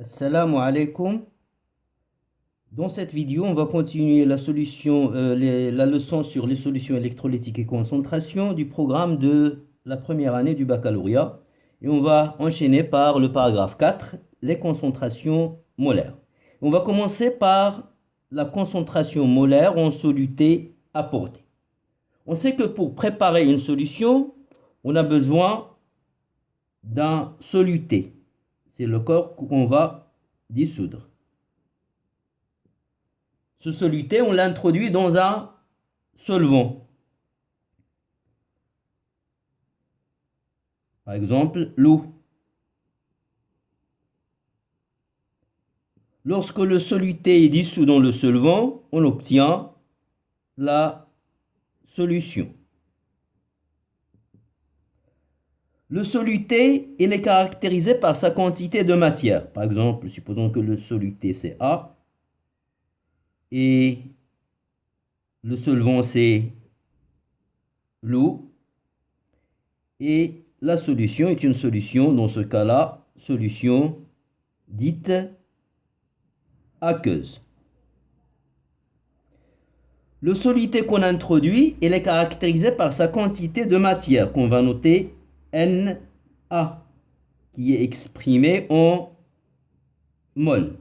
Assalamu alaikum. Dans cette vidéo, on va continuer la leçon sur les solutions électrolytiques et concentration du programme de la première année du baccalauréat. Et on va enchaîner par le paragraphe 4, les concentrations molaires. On va commencer par la concentration molaire en soluté apportée. On sait que pour préparer une solution, on a besoin d'un soluté. C'est le corps qu'on va dissoudre. Ce soluté, on l'introduit dans un solvant. Par exemple, l'eau. Lorsque le soluté est dissous dans le solvant, on obtient la solution. Le soluté, il est caractérisé par sa quantité de matière. Par exemple, supposons que le soluté c'est A et le solvant c'est l'eau et la solution est une solution, dans ce cas-là, solution dite aqueuse. Le soluté qu'on introduit, il est caractérisé par sa quantité de matière qu'on va noter Na, qui est exprimée en mol.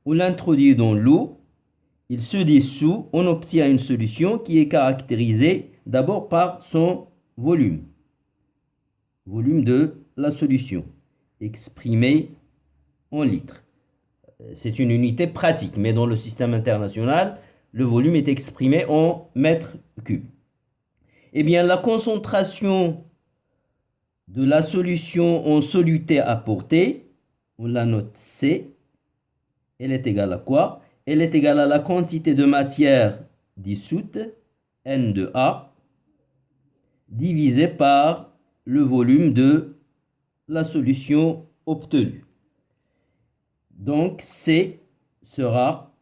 On l'introduit dans l'eau, il se dissout, on obtient une solution qui est caractérisée d'abord par son volume. Volume de la solution, exprimé en litres. C'est une unité pratique, mais dans le système international, le volume est exprimé en mètres cubes. Eh bien, la concentration de la solution en soluté apportée, on la note C, elle est égale à quoi? Elle est égale à la quantité de matière dissoute, N de A, divisé par le volume de la solution obtenue. Donc, C sera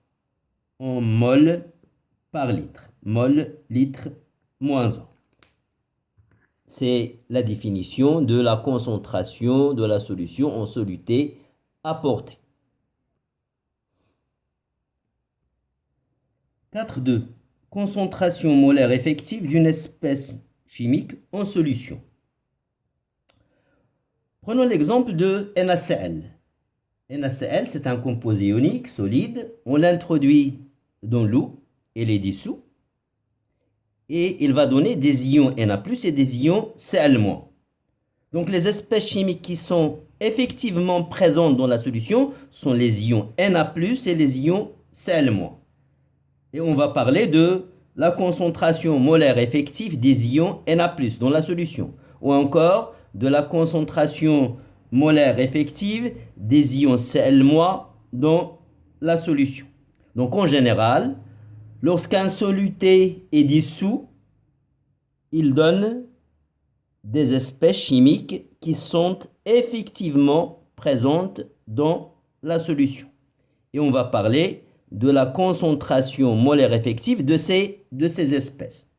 en mol par litre. Mol, litre, moins 1. C'est la définition de la concentration de la solution en soluté apportée. 4.2. Concentration molaire effective d'une espèce chimique en solution. Prenons l'exemple de NaCl. NaCl, c'est un composé ionique solide. On l'introduit dans l'eau et les dissout. Et il va donner des ions Na+, et des ions Cl-. Donc les espèces chimiques qui sont effectivement présentes dans la solution sont les ions Na+, et les ions Cl-. Et on va parler de la concentration molaire effective des ions Na+, dans la solution. Ou encore de la concentration molaire effective des ions Cl- dans la solution. Donc en général, lorsqu'un soluté est dissous, il donne des espèces chimiques qui sont effectivement présentes dans la solution. Et on va parler de la concentration molaire effective de ces espèces.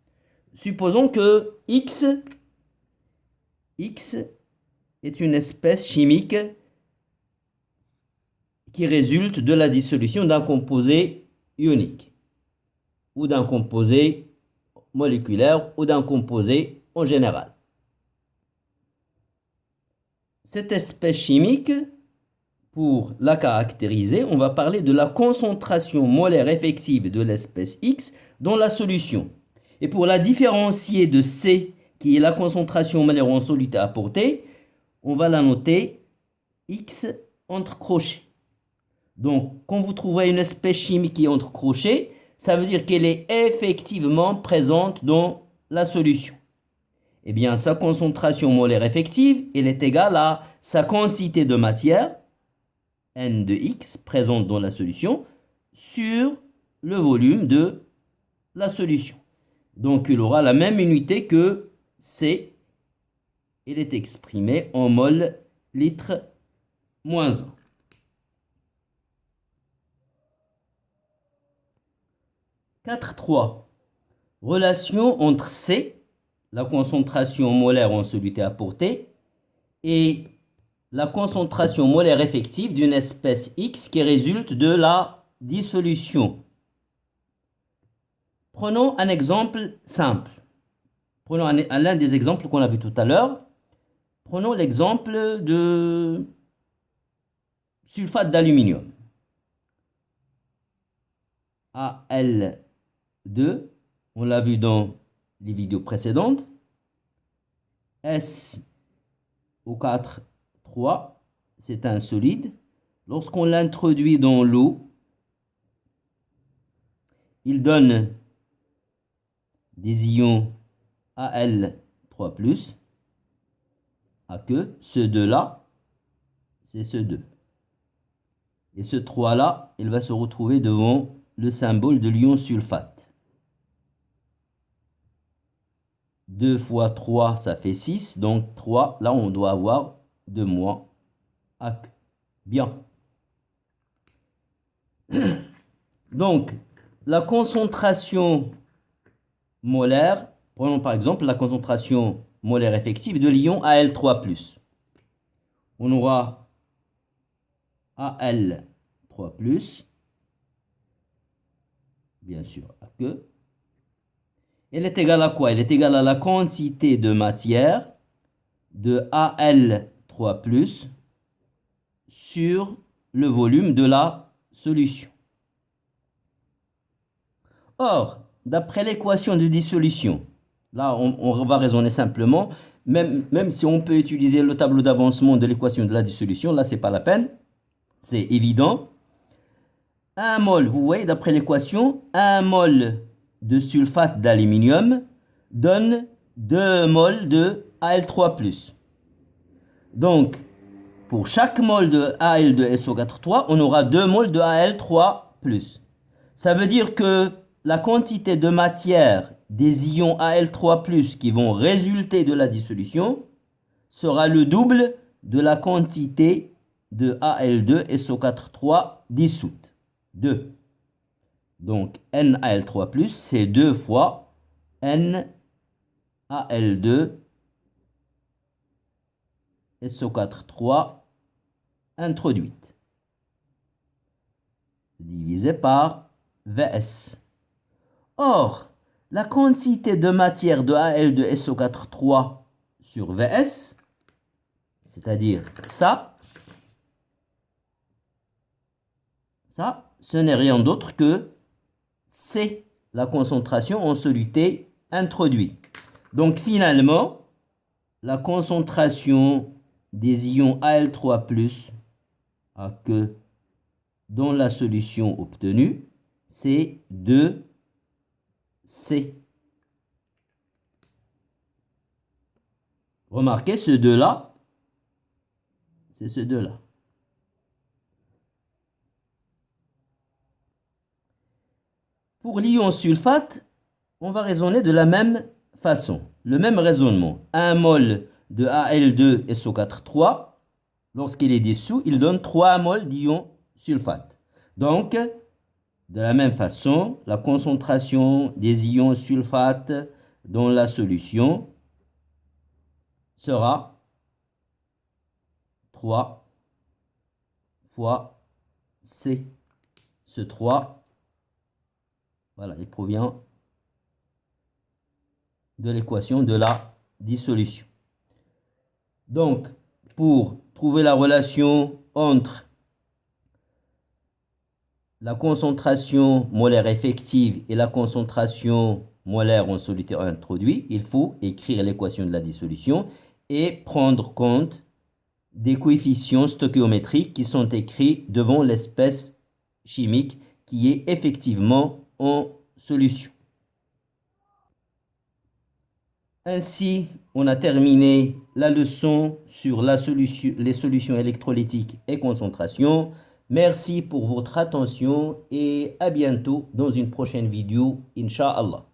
Supposons que X est une espèce chimique qui résulte de la dissolution d'un composé ionique ou d'un composé moléculaire ou d'un composé en général. Cette espèce chimique, pour la caractériser, on va parler de la concentration molaire effective de l'espèce X dans la solution. Et pour la différencier de C, qui est la concentration molaire en soluté apportée, on va la noter X entre crochets. Donc, quand vous trouvez une espèce chimique qui est entre crochets, ça veut dire qu'elle est effectivement présente dans la solution. Eh bien, sa concentration molaire effective, elle est égale à sa quantité de matière, N de X, présente dans la solution, sur le volume de la solution. Donc, il aura la même unité que C. Elle est exprimée en mol litre moins 1. « 4.3. Relation entre C, la concentration molaire en soluté apportée, et la concentration molaire effective d'une espèce X qui résulte de la dissolution. Prenons un exemple simple. Prenons l'un des exemples qu'on a vu tout à l'heure. Prenons l'exemple de sulfate d'aluminium. Al2, on l'a vu dans les vidéos précédentes. SO4, 3, c'est un solide. Lorsqu'on l'introduit dans l'eau, il donne des ions Al3+, à que ce 2-là, c'est ce 2. Et ce 3-là, il va se retrouver devant le symbole de l'ion sulfate. 2 fois 3, ça fait 6. Donc 3, là, on doit avoir 2 moins AC. Bien. Donc, la concentration molaire, prenons par exemple la concentration molaire effective de l'ion Al3+. On aura Al3+, bien sûr, que. Elle est égale à quoi? Elle est égale à la quantité de matière de Al3+, sur le volume de la solution. Or, d'après l'équation de dissolution, là on va raisonner simplement, même si on peut utiliser le tableau d'avancement de l'équation de la dissolution, là c'est pas la peine, c'est évident. 1 mol, vous voyez, d'après l'équation, 1 mol de sulfate d'aluminium donne 2 mol de Al3+. Donc, pour chaque mol de Al2SO4, on aura 2 mol de Al3+. Ça veut dire que la quantité de matière des ions Al3+, qui vont résulter de la dissolution, sera le double de la quantité de Al2SO4 dissoute. 2. Donc, NaL3+, c'est 2 fois NaL2SO4 introduite, divisé par Vs. Or, la quantité de matière de Al2SO4 sur Vs, c'est-à-dire ça, ce n'est rien d'autre que C, la concentration en soluté introduite. Donc finalement, la concentration des ions Al3+ à que dans la solution obtenue, c'est 2C. Remarquez ce 2-là, c'est ce 2-là. Pour l'ion sulfate, on va raisonner de la même façon. Le même raisonnement. 1 mol de Al2SO4, lorsqu'il est dissous, il donne 3 mol d'ion sulfate. Donc, de la même façon, la concentration des ions sulfate dans la solution sera 3 fois C. Ce 3, voilà, il provient de l'équation de la dissolution. Donc, pour trouver la relation entre la concentration molaire effective et la concentration molaire en soluté introduit, il faut écrire l'équation de la dissolution et prendre compte des coefficients stoichiométriques qui sont écrits devant l'espèce chimique qui est effectivement en solution. Ainsi, on a terminé la leçon sur les solutions électrolytiques et concentration. Merci pour votre attention et à bientôt dans une prochaine vidéo, Inch'Allah.